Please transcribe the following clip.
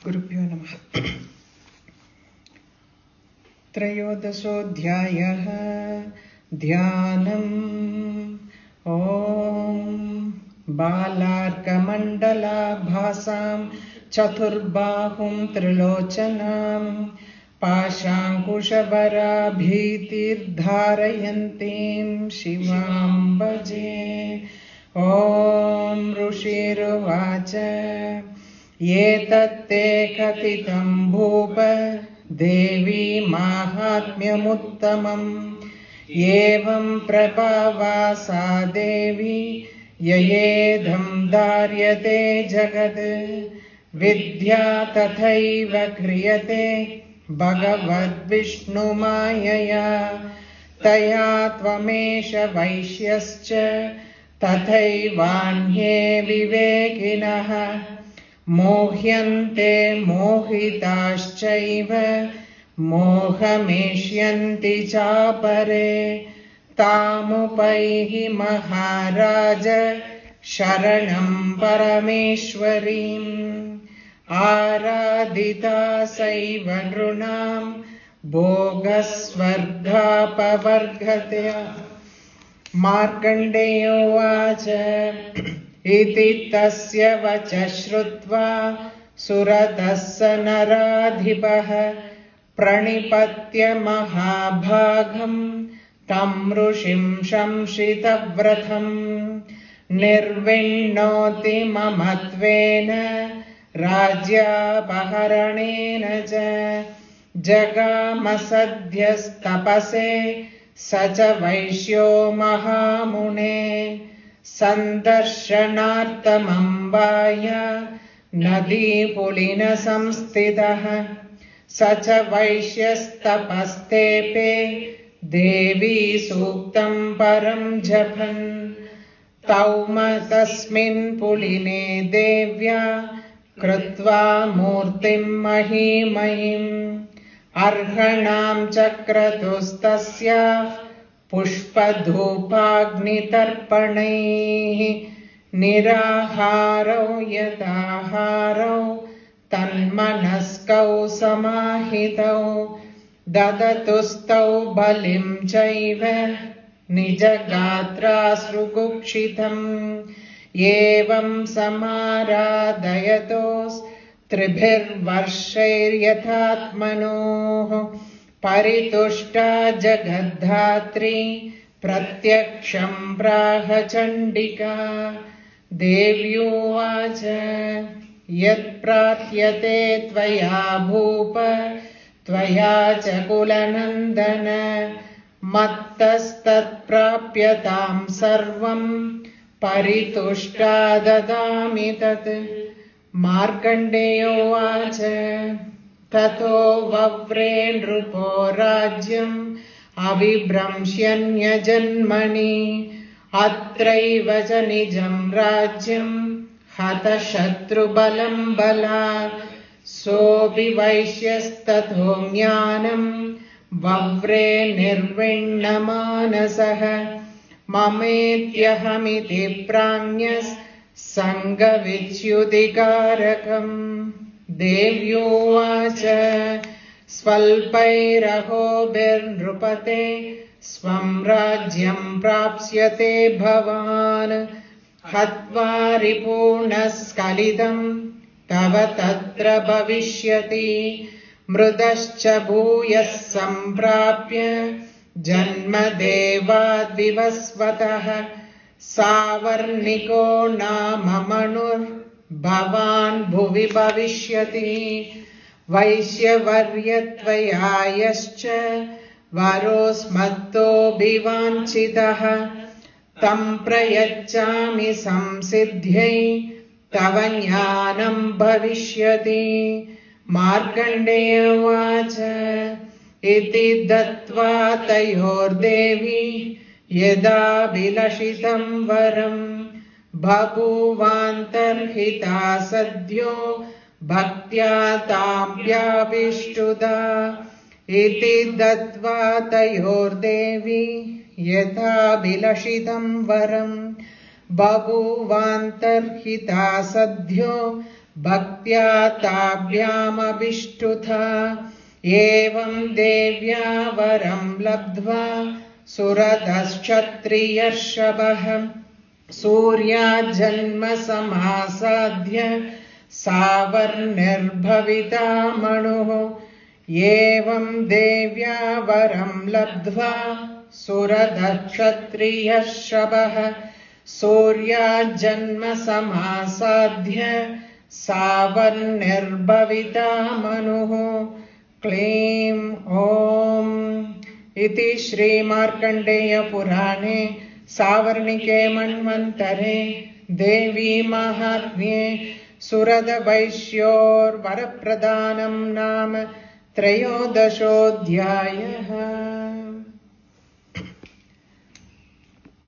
गुरुभ्यो नमः। त्रयोदशोऽध्यायः ध्यानम्। ॐ बालार्कमण्डलाभासां चतुर्बाहुं त्रिलोचनां पाशाङ्कुशबराभीतिर्धारयन्तीं शिवां भजे। ॐ ऋषिरुवाच एतत्ते कथितं भूप देवी माहात्म्यमुत्तमम्। एवं प्रभावा सा देवी ययेदं धार्यते जगत्। विद्या तथैव क्रियते भगवद्विष्णुमायया। तया त्वमेष वैश्यश्च तथैवान्ये विवेकिनः। मोह्यन्ते मोहिताश्चैव मोहमेष्यन्ति चापरे। तामुपैहि महाराज शरणं परमेश्वरीम्। आराधिता सैव नृणां भोगस्वर्गापवर्गते। मार्कण्डेयोवाच इति तस्य वचः श्रुत्वा सुरतः स नराधिपः प्रणिपत्य महाभागं तं ऋषिं शंसितव्रतम्। निर्विण्णोति ममत्वेन राज्यापहरणेन च जगामसद्यस्तपसे स च वैश्यो महामुने। सन्दर्शनार्थमम्बाय नदीपुलिनसंस्थितः स च वैश्यस्तपस्तेपे देवी सूक्तं परं जपन्। तस्मिन् पुलिने देव्या कृत्वा मूर्तिं महीमयीम्। अर्हणां चक्रतुस्तस्याः पुष्पधूपाग्नितर्पणैः। निराहारौ यदाहारौ तन्मनस्कौ समाहितौ। ददतुस्तौ बलिं चैव निजगात्राश्रुकुक्षितम्। एवं समाराधयतोस्त्रिभिर्वर्षैर्यथात्मनोः। परितुष्टा जगद्धात्री प्रत्यक्षं प्राह चण्डिका। देव्योवाच यत्प्रार्थ्यते त्वया भूप त्वया च कुलनन्दन। मत्तस्तत्प्राप्यतां सर्वं परितुष्टा ददामि तत्। मार्कण्डेयोवाच ततो वव्रे नृपो राज्यम् अविभ्रंश्यन्यजन्मनि। अत्रैव च निजं राज्यं हतशत्रुबलं बलात्। सोऽपि वैश्यस्ततो ज्ञानं वव्रे निर्विण्णमानसः। ममेत्यहमिति प्राज्ञस्सङ्गविच्युतिकारकम्। देव्योवाच स्वल्पैरहोभिर्नृपते स्वं राज्यं प्राप्स्यते भवान्। हत्वा रिपूर्णः स्खलितं तव तत्र भविष्यति। मृतश्च भूयः सम्प्राप्य जन्मदेवाद्विवस्वतः। सावर्णिको नाम मनुर्भवान् भुवि भविष्यति। वैश्यवर्यत्वया यश्च वरोऽस्मत्तोऽभिवाञ्छितः तं प्रयच्छामि संसिद्ध्यै तव ज्ञानं भविष्यति। मार्कण्डेयोवाच इति दत्त्वा तयोर्देवी यदाभिलषितं वरं बभूवान्तर्हिता सद्यो भक्त्या ताभ्याभिष्टुता। इति दत्त्वा तयोर्देवी यथाभिलषितं वरं बभूवान्तर्हिता सद्यो भक्त्या ताभ्यामभिष्टुता एवं देव्या वरं लब्ध्वा सुरतश्क्षत्रियर्षभः सूर्याजन्म समासाद्य सावर्णिर्भविता मनुः एवं देव्या वरं लब्ध्वा सुरतक्षत्रियर्षभः सूर्याजन्म समासाद्य सावर्णिर्भविता मनुः क्लीं ॐ इति श्रीमार्कण्डेय पुराणे सावर्णिके मन्वन्तरे देवी माहात्म्ये सुरतवैश्योर्वरप्रदानं नाम 13 अध्यायः।